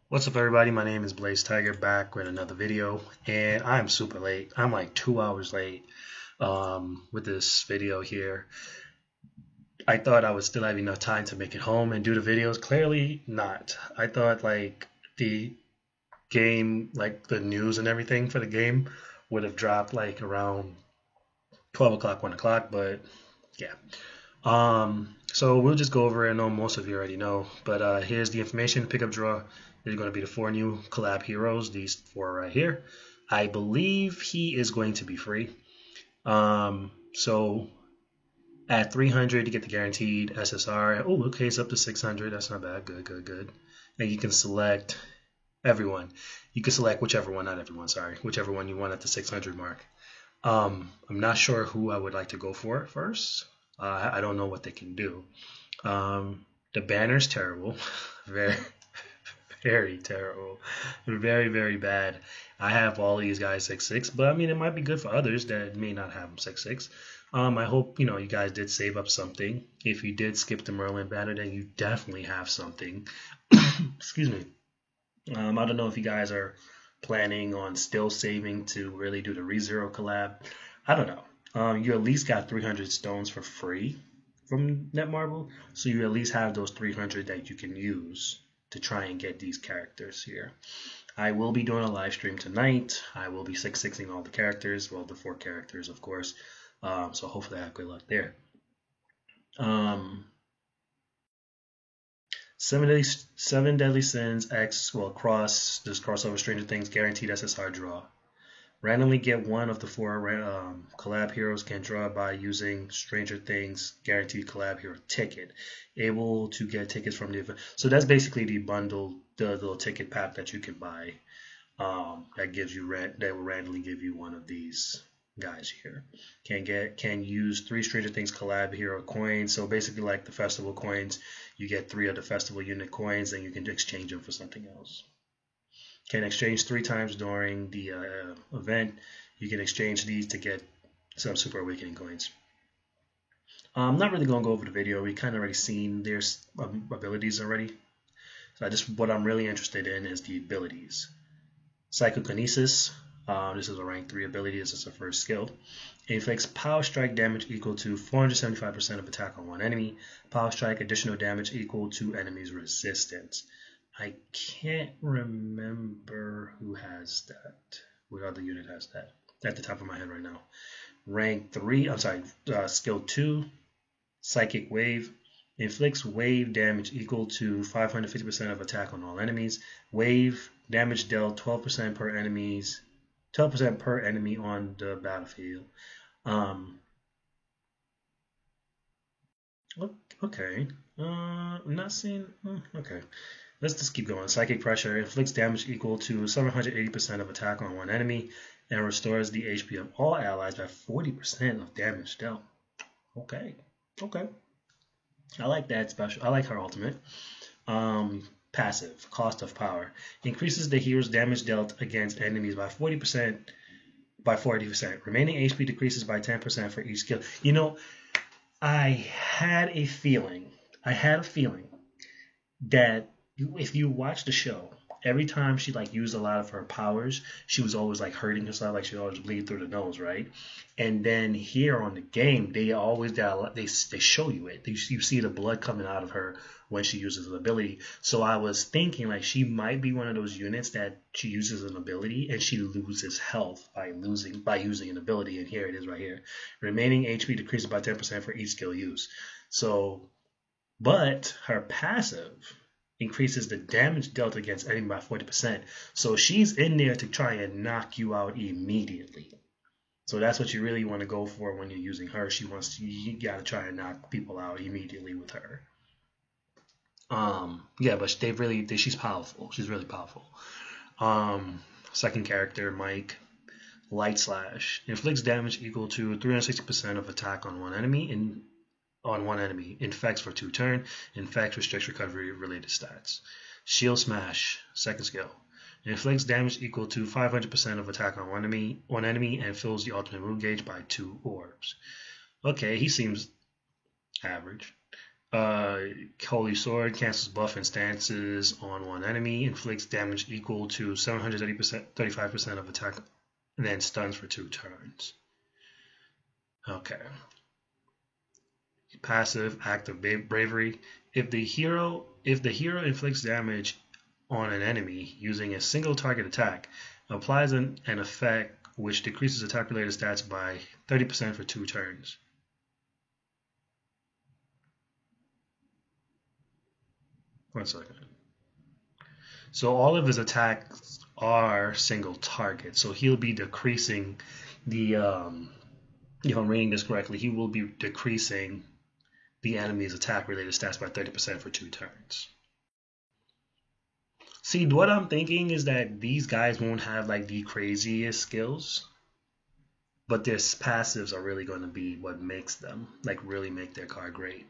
What's up, everybody? My name is Blaze Tiger, back with another video, and I'm super late. I'm like 2 hours late with this video here. I thought I would still have enough time to make it home and do the videos. Clearly not. I thought like the game, like the news and everything for the game would have dropped like around 12 o'clock, 1 o'clock, but yeah. So we'll just go over it. I know most of you already know, but here's the information. Pickup draw. There's going to be the 4 new collab heroes, these 4 right here. I believe he is going to be free. So at 300 you get the guaranteed SSR. Oh, okay, it's up to 600. That's not bad. Good. And you can select everyone. You can select whichever one, not everyone, sorry, whichever one you want at the 600 mark. I'm not sure who I would like to go for first. I don't know what they can do. The banner's terrible. Very terrible. Very bad. I have all these guys 6-6, but I mean, it might be good for others that may not have them 6-6. I hope, you guys did save up something. If you did skip the Merlin banner, then you definitely have something. Excuse me. I don't know if you guys are planning on still saving to really do the ReZero collab. I don't know. You at least got 300 stones for free from Netmarble, so you at least have those 300 that you can use to try and get these characters here. I will be doing a live stream tonight. I will be 6-6ing all the characters, well, the 4 characters, of course. So hopefully I have good luck there. Seven Deadly Sins X will cross this crossover Stranger Things guaranteed SSR draw. Randomly get one of the 4 collab heroes can draw by using Stranger Things guaranteed collab hero ticket. Able to get tickets from the event. So that's basically the bundle, the little ticket pack that you can buy. That gives you that will randomly give you one of these guys here. Can use 3 Stranger Things collab hero coins. So basically like the festival coins, you get 3 of the festival unit coins, and you can exchange them for something else. Can exchange 3 times during the event. You can exchange these to get some Super Awakening coins. I'm not really going to go over the video. We kind of already seen their abilities already. So what I'm really interested in is the abilities. Psychokinesis. This is a rank 3 ability. This is a first skill. Inflicts power strike damage equal to 475% of attack on one enemy. Power strike additional damage equal to enemy's resistance. I can't remember who has that. What other unit has that? At the top of my head right now. Rank 3, I'm sorry, skill 2, Psychic Wave. Inflicts wave damage equal to 550% of attack on all enemies. Wave damage dealt 12% per enemies, 12% per enemy on the battlefield. Okay. I'm not seeing. Okay. Let's just keep going. Psychic Pressure inflicts damage equal to 780% of attack on one enemy and restores the HP of all allies by 40% of damage dealt. Okay. I like that special. I like her ultimate. Passive, Cost of Power. Increases the hero's damage dealt against enemies by 40%. Remaining HP decreases by 10% for each skill. I had a feeling that if you watch the show, every time she used a lot of her powers, she was always hurting herself, like she always bleed through the nose, right? And then here on the game, they always they show you it. You see the blood coming out of her when she uses an ability. So I was thinking she might be one of those units that she uses an ability and she loses health by using an ability. And here it is right here. Remaining HP decreases by 10% for each skill used. So, but her passive increases the damage dealt against enemy by 40%. So she's in there to try and knock you out immediately. So that's what you really want to go for when you're using her. You got to try and knock people out immediately with her. Yeah, but she's powerful. She's really powerful. Second character, Mike. Light Slash inflicts damage equal to 360% of attack on one enemy. Infects for 2 turns. Infects restricts recovery related stats. Shield Smash, second skill. Inflicts damage equal to 500% of attack on one enemy and fills the ultimate move gauge by 2 orbs. Okay, he seems average. Holy Sword cancels buff and stances on one enemy, inflicts damage equal to 35% of attack, and then stuns for 2 turns. Okay. Passive, act of bravery. If the hero inflicts damage on an enemy using a single target attack, applies an effect which decreases attack-related stats by 30% for 2 turns. One second. So all of his attacks are single target. So he'll be decreasing the, if I'm reading this correctly, he will be decreasing the enemy's attack-related stats by 30% for 2 turns. See, what I'm thinking is that these guys won't have like the craziest skills, but their passives are really going to be what makes them like really make their card great.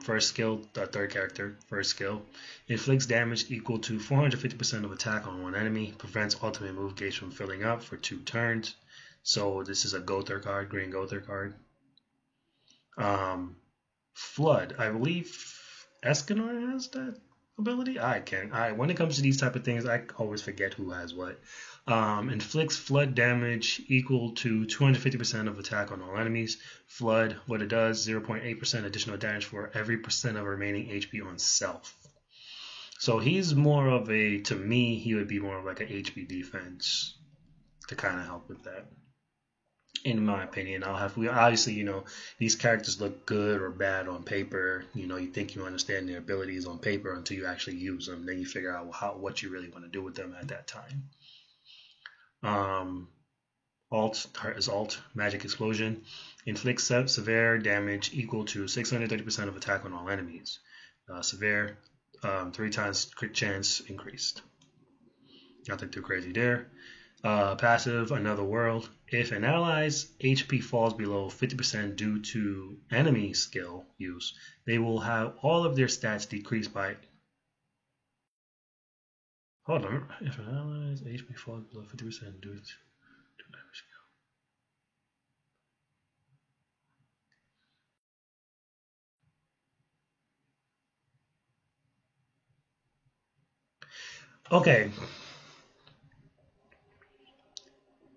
First skill, the third character, first skill, inflicts damage equal to 450% of attack on one enemy, prevents ultimate move gauge from filling up for 2 turns. So this is a Gother card, green Gother card. Flood, I believe Escanor has that ability. When it comes to these type of things, I always forget who has what. Inflicts flood damage equal to 250% of attack on all enemies. Flood, what it does, 0.8% additional damage for every percent of remaining HP on self. So he's more of to me, he would be more of like an HP defense to kind of help with that. In my opinion, obviously, these characters look good or bad on paper. You think you understand their abilities on paper until you actually use them. Then you figure out what you really want to do with them at that time. Alt, Magic Explosion, inflicts severe damage equal to 630% of attack on all enemies. Severe, 3 times crit chance increased. Nothing too crazy there. Passive, Another World. If an ally's HP falls below 50% due to enemy skill use, they will have all of their stats decreased by... Hold on. If an ally's HP falls below 50% due to enemy skill. Okay.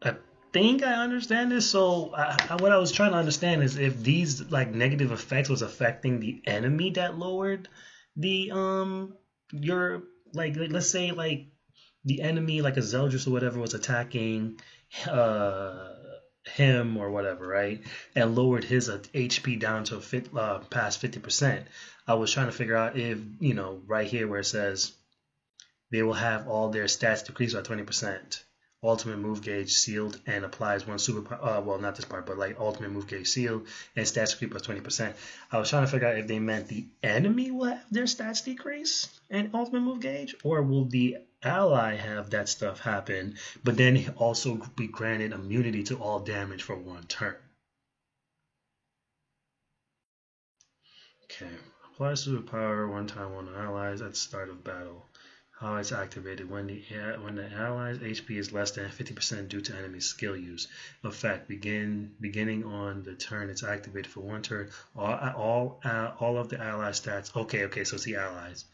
I think I understand this. So what I was trying to understand is if these like negative effects was affecting the enemy that lowered the your like let's say like the enemy like a Zeldris or whatever was attacking him or whatever, right, and lowered his HP down to past 50%. I was trying to figure out if right here where it says they will have all their stats decreased by 20%. Ultimate move gauge sealed and applies one super well, not this part, but like ultimate move gauge sealed and stats decrease by 20%. I was trying to figure out if they meant the enemy will have their stats decrease and ultimate move gauge, or will the ally have that stuff happen, but then also be granted immunity to all damage for 1 turn. Okay, apply superpower 1 time on allies at the start of battle. How it's activated: when the ally's HP is less than 50% due to enemy skill use. Effect: beginning on the turn it's activated for 1 turn. All of the ally stats. Okay, so it's the allies.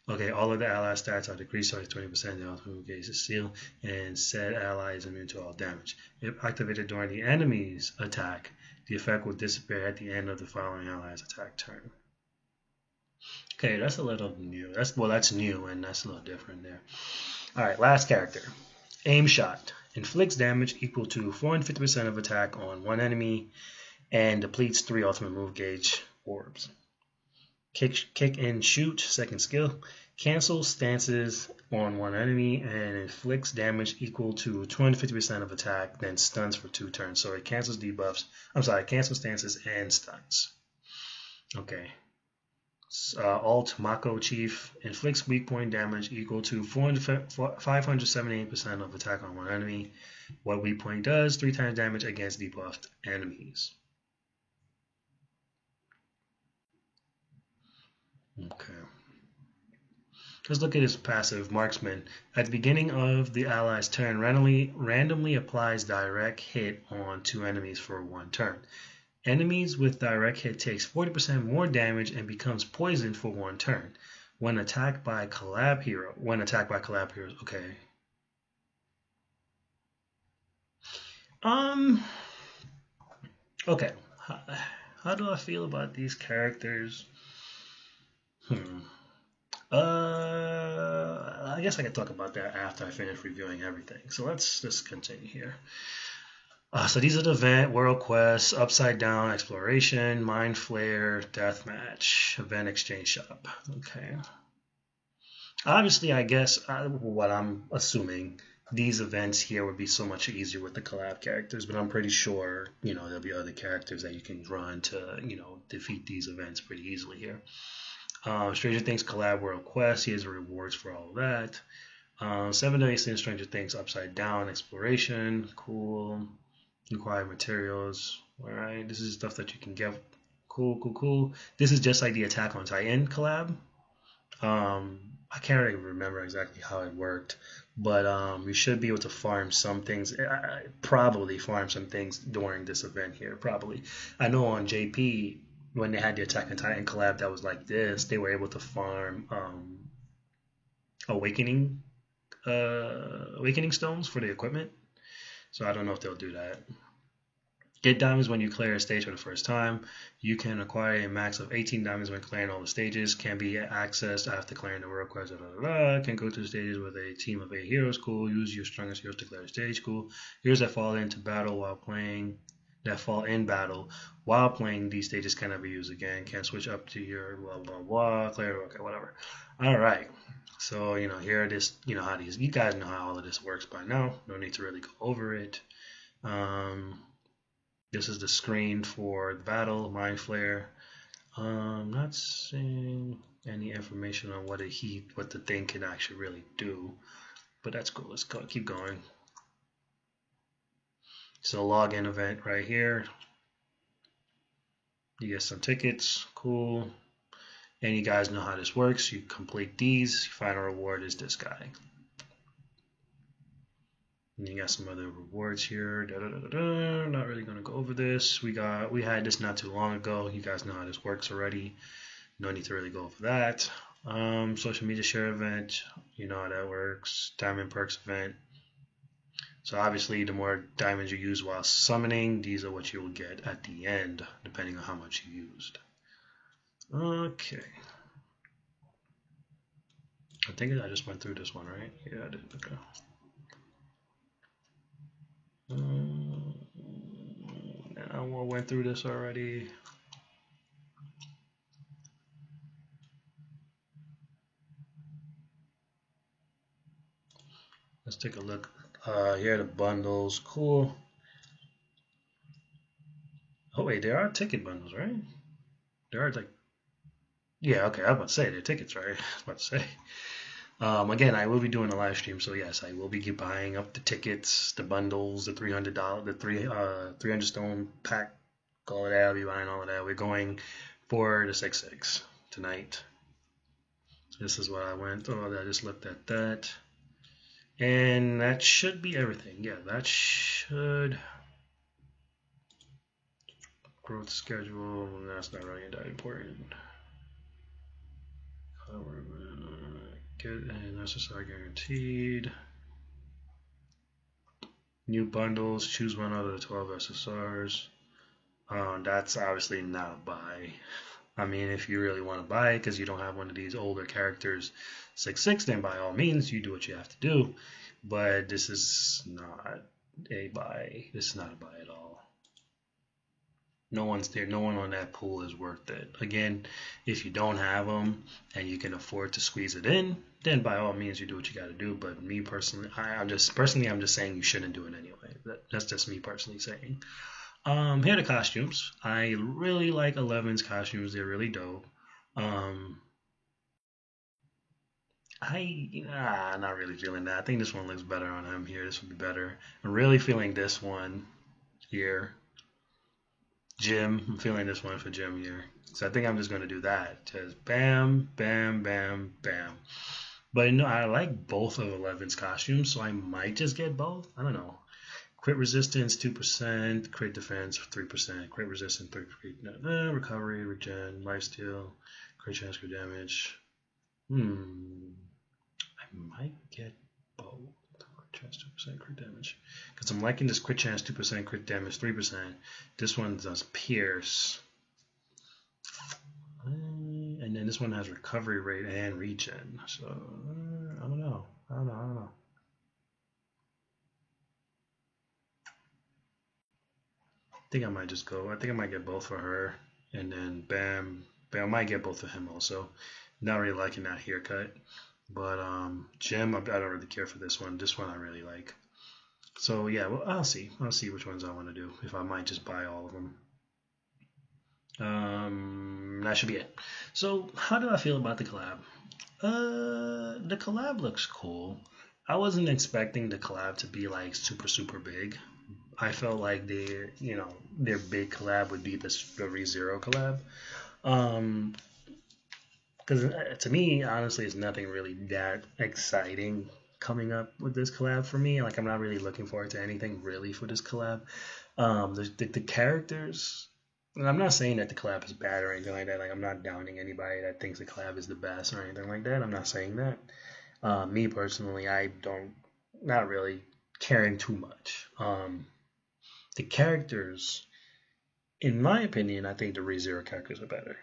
Okay, all of the ally stats are decreased by 20%. The ultimate gauge is sealed, and said ally is immune to all damage. If activated during the enemy's attack, the effect will disappear at the end of the following ally's attack turn. Okay, that's a little new. That's new, and that's a little different there. All right, last character. Aim Shot. Inflicts damage equal to 450% of attack on 1 enemy and depletes 3 ultimate move gauge orbs. Kick and Shoot, second skill. Cancels stances on 1 enemy and inflicts damage equal to 250% of attack, then stuns for 2 turns. So it cancels debuffs. Cancels stances and stuns. Okay. Alt Mako Chief, inflicts weak point damage equal to 578% of attack on 1 enemy. What weak point does, 3 times damage against debuffed enemies. Okay. Let's look at his passive. Marksman. At the beginning of the ally's turn, randomly applies direct hit on 2 enemies for 1 turn. Enemies with direct hit takes 40% more damage and becomes poisoned for 1 turn. When attacked by collab hero. When attacked by collab heroes. Okay. Okay. How do I feel about these characters? I guess I can talk about that after I finish reviewing everything. So let's just continue here. So these are the event, World Quest, Upside Down, Exploration, Mind Flare, Deathmatch, Event Exchange Shop. Okay. Obviously, I guess what I'm assuming, these events here would be so much easier with the collab characters, but I'm pretty sure, there'll be other characters that you can run to, defeat these events pretty easily here. Stranger Things collab World Quest, here's the rewards for all of that. 7 Days in Stranger Things Upside Down, Exploration, cool. Required materials, alright, this is stuff that you can get. Cool. This is just like the Attack on Titan collab. I can't really remember exactly how it worked, but you should be able to farm some things, probably farm some things during this event here, probably. I know on JP, when they had the Attack on Titan collab that was like this, they were able to farm awakening stones for the equipment. So I don't know if they'll do that. Get diamonds when you clear a stage for the first time. You can acquire a max of 18 diamonds when clearing all the stages. Can be accessed after clearing the World Quest. Can go through the stages with a team of 8 heroes. Cool. Use your strongest heroes to clear the stage. Cool. Heroes that fall in battle while playing these stages cannot be used again. Can't switch up to your blah blah blah. Clear. Okay, whatever. All right. So here it is. How these. You guys know how all of this works by now. No need to really go over it. This is the screen for the battle, Mind Flare. Not seeing any information on what the thing can actually really do, but that's cool. Let's keep going. So login event right here. You get some tickets, cool. And you guys know how this works. You complete these. Final reward is this guy. And you got some other rewards here. Not really gonna go over this. We had this not too long ago. You guys know how this works already. No need to really go over that. Social media share event. You know how that works. Diamond perks event. So obviously, the more diamonds you use while summoning, these are what you will get at the end, depending on how much you used. Okay. I think I just went through this one, right? Yeah, I did. Okay. I went through this already. Let's take a look. Here are the bundles. Cool. Oh wait, there are ticket bundles, right? There are like, yeah, okay. I was about to say they're tickets, right? I was about to say. Again, I will be doing a live stream, so yes, I will be buying up the tickets, the bundles, the $300, the 300 stone pack, all of that. I'll be buying all of that. We're going for the 6-6 tonight. This is what I went. Oh, I just looked at that, and that should be everything. Yeah, that should. Growth schedule. That's not really that important. Get an SSR guaranteed. New bundles. Choose one out of the 12 SSRs. That's obviously not a buy. I mean, if you really want to buy it because you don't have one of these older characters 6-6, then by all means you do what you have to do. But this is not a buy. This is not a buy at all. No one's there. No one on that pool is worth it. Again, if you don't have them and you can afford to squeeze it in, then by all means you do what you got to do. But me personally, I'm just saying you shouldn't do it anyway. That's just me personally saying. Here are the costumes. I really like 11's costumes. They're really dope. I'm not really feeling that. I think this one looks better on him here. This would be better. I'm really feeling this one here. Jim, I'm feeling this one for Jim here. So I think I'm just going to do that. Just bam, bam, bam, bam. But I like both of 11's costumes, so I might just get both. I don't know. Crit resistance 2%, crit defense 3%, crit resistance 3%, recovery, regen, lifesteal, crit chance, crit damage. I might get both. Crit chance 2%, crit damage. Because I'm liking this crit chance 2%, crit damage 3%. This one does pierce. And then this one has recovery rate and regen. So, I don't know. I think I might just go. I think I might get both for her. And then Bam. I might get both for him also. Not really liking that haircut. But Gem, I don't really care for this one. This one I really like. So yeah, well, I'll see. I'll see which ones I want to do. If I might just buy all of them. That should be it. So how do I feel about the collab? The collab looks cool. I wasn't expecting the collab to be like super big. I felt like their big collab would be the ReZero collab. Because to me, honestly, it's nothing really that exciting coming up with this collab for me. Like, I'm not really looking forward to anything really for this collab. The characters, and I'm not saying that the collab is bad or anything like that. Like, I'm not downing anybody that thinks the collab is the best or anything like that. I'm not saying that. Me personally, not really caring too much. The characters, in my opinion, I think the ReZero characters are better.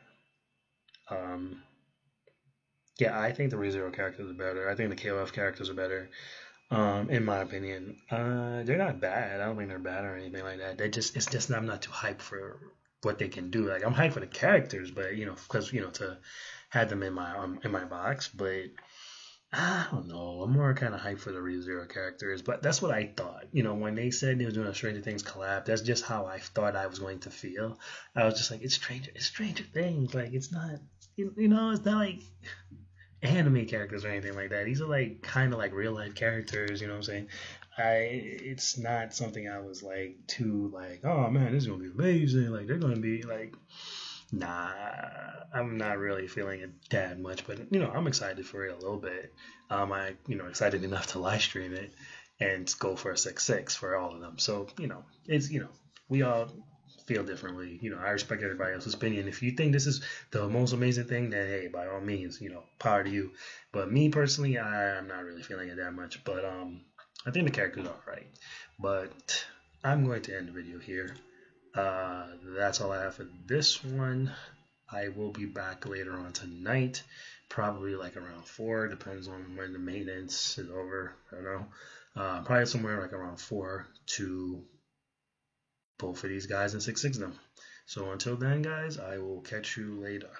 Yeah, I think the ReZero characters are better. I think the KOF characters are better. In my opinion, they're not bad. I don't think they're bad or anything like that. It's just I'm not too hyped for what they can do. Like, I'm hyped for the characters, but because to have them in my box. But I don't know. I'm more kind of hyped for the ReZero characters. But that's what I thought. When they said they were doing a Stranger Things collab, that's just how I thought I was going to feel. I was just like, it's Stranger Things. Like, it's not. It's not like anime characters or anything like that. These are like kind of like real life characters, you know what I'm saying? It's not something I was like too like, oh man, this is gonna be amazing. Like, they're gonna be like, nah, I'm not really feeling it that much, but I'm excited for it a little bit. I excited enough to live stream it and go for a 6-6 for all of them. So it's we all feel differently. I respect everybody else's opinion. If you think this is the most amazing thing, then hey, by all means, power to you. But me personally, I'm not really feeling it that much. But I think the characters are alright. But I'm going to end the video here. That's all I have for this one. I will be back later on tonight, probably like around 4. Depends on when the maintenance is over. I don't know. Probably somewhere like around 4 to both of these guys and 6-6 them. So until then, guys, I will catch you later.